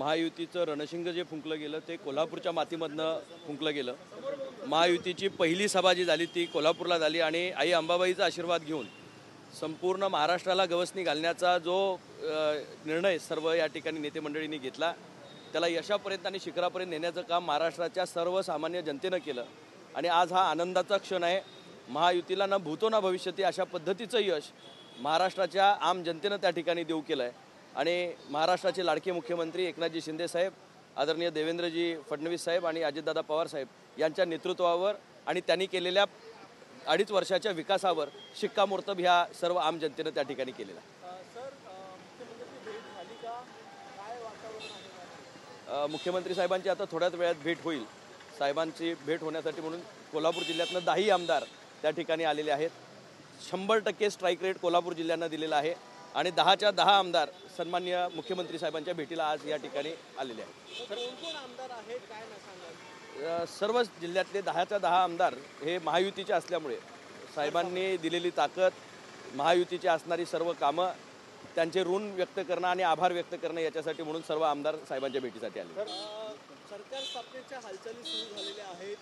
महायुतीचं रणशिंग जे फुंकलं गेलं ते कोल्हापूरच्या मातीमधनं फुंकलं गेलं। महायुतीची पहिली सभा जी झाली ती कोल्हापूरला झाली आणि आई अंबाबाईचा आशीर्वाद घेऊन संपूर्ण महाराष्ट्राला गवसणी घालण्याचा जो निर्णय सर्व या ठिकाणी नेते मंडळींनी घेतला त्याला यशापर्यंत आणि शिखरापर्यंत नेण्याचं काम महाराष्ट्राच्या सर्वसामान्य जनतेनं केलं आणि आज हा आनंदाचा क्षण आहे। महायुतीला न भूतो न भविष्यती अशा पद्धतीचं यश महाराष्ट्राच्या आम जनतेनं त्या ठिकाणी देऊ केलं आहे आणि महाराष्ट्राचे लाडके मुख्यमंत्री एकनाथजी शिंदे साहेब, आदरणीय देवेंद्रजी फडणवीस साहेब आणि अजितदादा पवार साहेब यांच्या नेतृत्वावर आणि त्यांनी केलेल्या 2.5 वर्षाच्या विकासावर शिक्कामोर्तब ह्या सर्व आम जनतेनं त्या ठिकाणी केलेला आहे। मुख्यमंत्री साहेबांची आता थोड्याच वेळात भेट होईल। साहेबांची भेट होण्यासाठी म्हणून कोल्हापूर जिल्ह्यातनं 10 आमदार त्या ठिकाणी आलेले आहेत। 100% स्ट्राईक रेट कोल्हापूर जिल्ह्यानं दिलेला आहे आणि 10च्या 10 आमदार सन्माननीय मुख्यमंत्री साहेबांच्या भेटीला आज या ठिकाणी आलेले आहेत। कोण आमदार आहेत काय नाही सांगाल? सर्वच जिल्ह्यातले 10च्या 10 आमदार हे महायुतीचे असल्यामुळे साहेबांनी दिलेली ताकद, महायुतीची असणारी सर्व कामं, त्यांचे ऋण व्यक्त करणं आणि आभार व्यक्त करणं याच्यासाठी म्हणून सर्व आमदार साहेबांच्या भेटीसाठी आले। सरकार स्थापनेच्या हालचाली सुरू झालेल्या आहेत,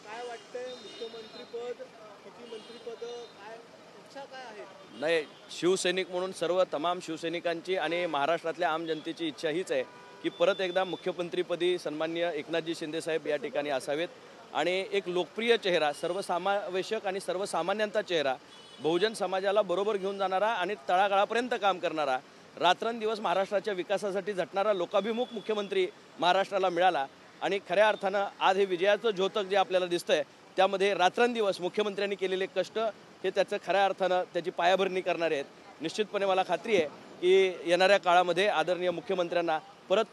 काय वाटतंय? मुख्यमंत्रीपद, किती मंत्रीपद, काय इच्छा काय आहे? नाही, शिवसैनिक म्हणून सर्व तमाम शिवसैनिकांची आणि महाराष्ट्रातल्या आम जनतेची इच्छा हीच आहे की परत एकदा मुख्यमंत्रीपदी सन्माननीय एकनाथजी शिंदे साहेब या ठिकाणी असावेत आणि एक लोकप्रिय चेहरा, सर्वसमावेशक आणि सर्वसामान्यांचा चेहरा, बहुजन समाजाला बरोबर घेऊन जाणारा आणि तळागाळापर्यंत काम करणारा, रात्रंदिवस महाराष्ट्राच्या विकासासाठी झटणारा लोकाभिमुख मुख्यमंत्री महाराष्ट्राला मिळाला आणि खऱ्या अर्थानं आज हे विजयाचं द्योतक जे आपल्याला दिसतंय त्यामध्ये रात्रंदिवस मुख्यमंत्र्यांनी केलेले कष्ट हे त्याचं खऱ्या अर्थानं त्याची पायाभरणी करणारे आहेत। निश्चितपणे मला खात्री आहे की येणाऱ्या काळामध्ये आदरणीय मुख्यमंत्र्यांना परत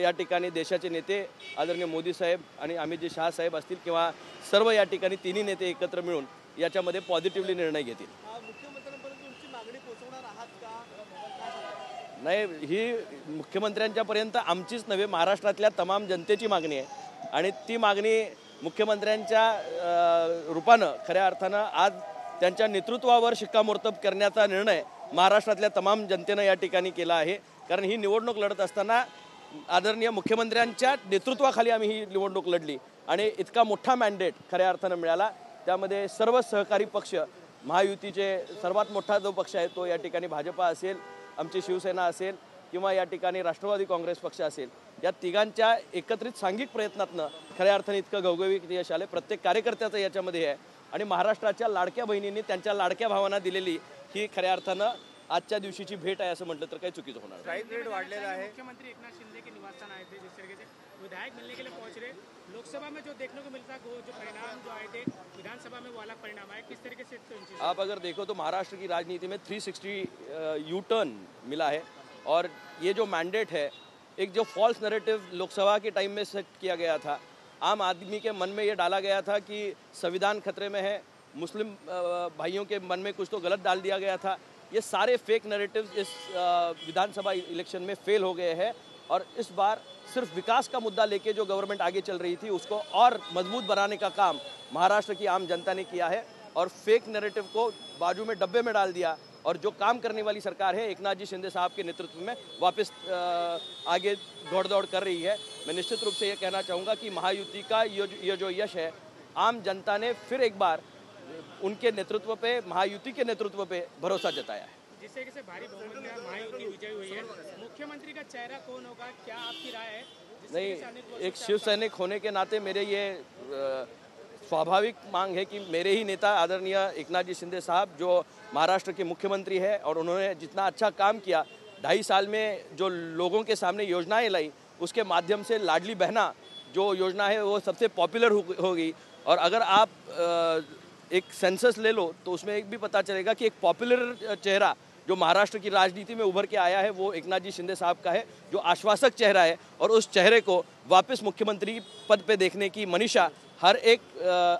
या ठिकाणी देशाचे नेते आदरणीय मोदी साहेब आणि अमितजी शाह साहेब असतील किंवा सर्व या ठिकाणी तिन्ही नेते एकत्र मिळून याच्यामध्ये पॉझिटिव्हली निर्णय घेतील। मुख्यमंत्र्यांपर्यंत तुमची मागणी पोहोचवणार आहात का? नाही, ही मुख्यमंत्र्यांच्यापर्यंत आमचीच नव्हे महाराष्ट्रातल्या तमाम जनतेची मागणी आहे आणि ती मागणी मुख्यमंत्र्यांच्या रूपानं खऱ्या अर्थानं आज त्यांच्या नेतृत्वावर शिक्कामोर्तब करण्याचा निर्णय महाराष्ट्रातल्या तमाम जनतेनं या ठिकाणी केला आहे। कारण ही निवडणूक लढत असताना आदरणीय मुख्यमंत्र्यांच्या नेतृत्वाखाली आम्ही ही निवडणूक लढली आणि इतका मोठा मॅन्डेट खऱ्या अर्थानं मिळाला। त्यामध्ये सर्व सहकारी पक्ष, महायुतीचे सर्वात मोठा जो पक्ष आहे तो या ठिकाणी भाजपा असेल, आमची शिवसेना असेल किंवा या ठिकाणी राष्ट्रवादी काँग्रेस पक्ष असेल, या तिघांच्या एकत्रित सांघिक प्रयत्नातनं खऱ्या अर्थाने इतकं घवघवीत यश आले। प्रत्येक कार्यकर्त्याचं याच्यामध्ये आहे आणि महाराष्ट्राच्या लाडक्या बहिणींनी त्यांच्या लाडक्या भावांना दिलेली ही खऱ्या अर्थानं आजच्या दिवशीची भेट आहे असं म्हटलं तर काही चुकीचं होणार। स्ट्राइक रेट वाढलेला है। मुख्यमंत्री एकनाथ शिंदे के निवास आए थे, जिस तरीके से विधायक मिलने के लिए पहुंच रहे, लोकसभा में जो देखने को मिलता वो जो परिणाम जो आए थे विधानसभा में वो अलग परिणाम आए, किस तरीके से आप अगर देखो तो महाराष्ट्र की राजनीति में 360 यू टर्न मिला है और ये जो मैंडेट है, एक जो फॉल्स नैरेटिव लोकसभा के टाइम में सेट किया गया था, आम आदमी के मन में ये डाला गया था कि संविधान खतरे में है, मुस्लिम भाइयों के मन में कुछ तो गलत डाल दिया गया था। ये सारे फेक नैरेटिव्स इस विधानसभा इलेक्शन में फेल हो गए हैं और इस बार सिर्फ विकास का मुद्दा लेके जो गवर्नमेंट आगे चल रही थी उसको और मजबूत बनाने का काम महाराष्ट्र की आम जनता ने किया है और फेक नैरेटिव को बाजू में डब्बे में डाल दिया और जो काम करने वाली सरकार है एकनाथ जी शिंदे साहब के नेतृत्व में वापस आगे दौड़ कर रही है। मैं निश्चित रूप से ये कहना चाहूँगा कि महायुति का ये जो यश है, आम जनता ने फिर एक बार उनके नेतृत्व पे, महायुति के नेतृत्व पे भरोसा जताया है। जिस तरीके से भारी बहुमत में महायुति विजय हुई है, मुख्यमंत्री का चेहरा कौन होगा, क्या आपकी राय है? नहीं, एक शिव सैनिक होने के नाते मेरे ये स्वाभाविक मांग है कि मेरे ही नेता आदरणीय एकनाथ जी शिंदे साहब जो महाराष्ट्र के मुख्यमंत्री है और उन्होंने जितना अच्छा काम किया 2.5 साल में, जो लोगों के सामने योजनाएं लाई उसके माध्यम से लाडली बहना जो योजना है वो सबसे पॉपुलर होगी और अगर आप एक सेंसस ले लो तो उसमें एक भी पता चलेगा कि एक पॉपुलर चेहरा जो महाराष्ट्र की राजनीति में उभर के आया है वो एकनाथ जी शिंदे साहब का है, जो आश्वासक चेहरा है और उस चेहरे को वापस मुख्यमंत्री पद पे देखने की मनीषा हर एक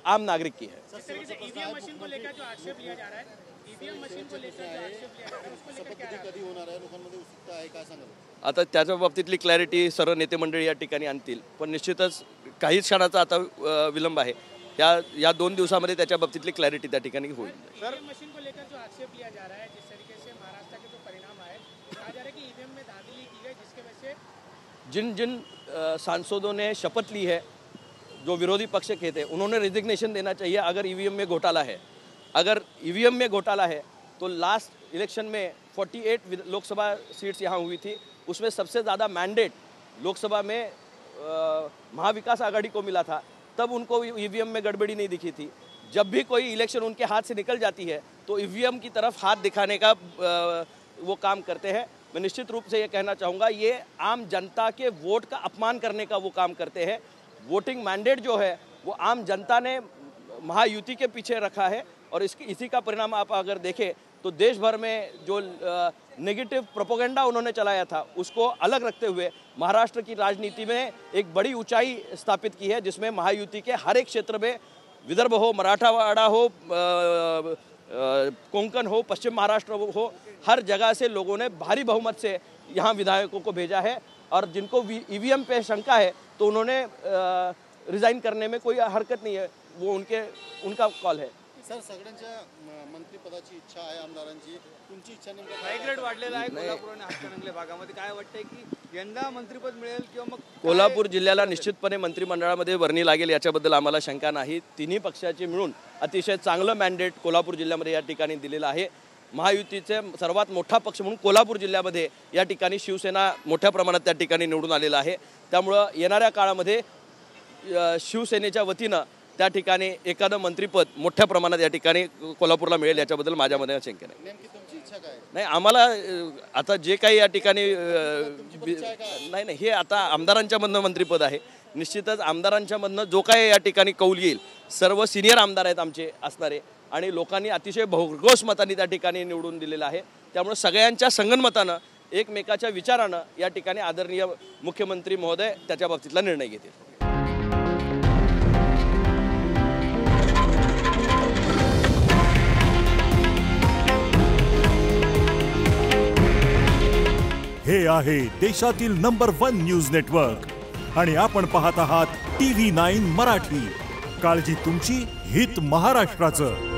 आम नागरिक की है। जिस तरीके से ईवीएम मशीन को लेकर जो आक्षेप लिया जा रहा है, ईवीएम मशीन को लेकर जो आक्षेप लिया जा रहा है उसको लेकर क्या कधी होणार आहे? लोकांमध्ये उत्सुकता आहे, काय सांगाल? आता त्याच्या बाबतीतली क्लॅरिटी सर्व नेते मंडळी या ठिकाणी आणतील, पण निश्चितच काही क्षणाचा आता विलंब आहे। या 2 दिवसामध्ये त्याच्या बाबतीतली क्लॅरिटी त्या ठिकाणी होईल। ईवीएम मशीन को लेकर जो आक्षेप लिया जा रहा है, जिस तरीके से महाराष्ट्र के जो परिणाम आए, कहा जा रहा है कि ईवीएम में धांधली की गई जिसके वजह से जिन जिन सांसदों ने शपथ ली है, जो विरोधी पक्ष के थे, उन्होंने रिजिग्नेशन देना चाहिए अगर ईवीएम में घोटाला है। अगर ईवीएम में घोटाला है तो लास्ट इलेक्शन में 48 लोकसभा सीट्स यहाँ हुई थी, उसमें सबसे ज़्यादा मैंडेट लोकसभा में महाविकास आघाड़ी को मिला था, तब उनको ईवीएम में गड़बड़ी नहीं दिखी थी। जब भी कोई इलेक्शन उनके हाथ से निकल जाती है तो ईवीएम की तरफ हाथ दिखाने का वो काम करते हैं। मैं निश्चित रूप से ये कहना चाहूँगा, ये आम जनता के वोट का अपमान करने का वो काम करते हैं। वोटिंग मैंडेट जो है वो आम जनता ने महायुति के पीछे रखा है और इसी का परिणाम आप अगर देखें तो देश भर में जो नेगेटिव प्रोपेगेंडा उन्होंने चलाया था उसको अलग रखते हुए महाराष्ट्र की राजनीति में एक बड़ी ऊंचाई स्थापित की है, जिसमें महायुति के हर एक क्षेत्र में, विदर्भ हो, मराठावाड़ा हो, कोंकण हो, पश्चिम महाराष्ट्र हो, हर जगह से लोगों ने भारी बहुमत से यहाँ विधायकों को भेजा है। और जिनको ईवीएम पे शंका है तो उन्होंने रिजाइन करने में कोई हरकत नहीं है, वो उनका कॉल है। सर, सगळ्यांच्या मंत्रिपदाची इच्छा आहे आमदारांची, तुमची इच्छा नेमकी काय? हायग्रेड वाढलेला आहे कोल्हापूर आणि हातकणंगले भागामध्ये, काय वाटतंय की यंदा मंत्रिपद मिळेल किंवा मग कोल्हापूर जिल्ह्याला निश्चितपणे मंत्रिमंडळामध्ये वर्णी लागेल याच्याबद्दल आम्हाला शंका नाही। तिन्ही पक्षाचे मिळून अतिशय चांगलं मॅन्डेट कोल्हापूर जिल्ह्यामध्ये या ठिकाणी दिलेलं आहे। महायुतीचे सर्वात मोठा पक्ष म्हणून कोल्हापूर जिल्ह्यामध्ये या ठिकाणी शिवसेना मोठ्या प्रमाणात त्या ठिकाणी निवडून आलेला आहे। त्यामुळं येणाऱ्या काळामध्ये शिवसेनेच्या वतीनं त्या ठिकाणी एखादं मंत्रिपद मोठ्या प्रमाणात या ठिकाणी कोल्हापूरला मिळेल याच्याबद्दल माझ्यामध्ये शंका नाही। नेमकी तुमची इच्छा काय? नाही, आम्हाला आता जे काही या ठिकाणी नाही, हे आता आमदारांच्या मधनं मंत्रिपद आहे। निश्चितच आमदारांच्या मधनं जो काही या ठिकाणी कौल येईल, सर्व सिनियर आमदार आहेत आमचे असणारे आणि लोकांनी अतिशय भरघोस मतांनी त्या ठिकाणी निवडून दिलेलं आहे। त्यामुळे सगळ्यांच्या संगनमतानं, एकमेकाच्या विचारानं या ठिकाणी आदरणीय मुख्यमंत्री महोदय त्याच्या बाबतीतला निर्णय घेतील। हे आहे देशातील नंबर 1 न्यूज नेटवर्क आणि आपण पाहत आहात TV9 मराठी। काळजी तुमची, हित महाराष्ट्राचं।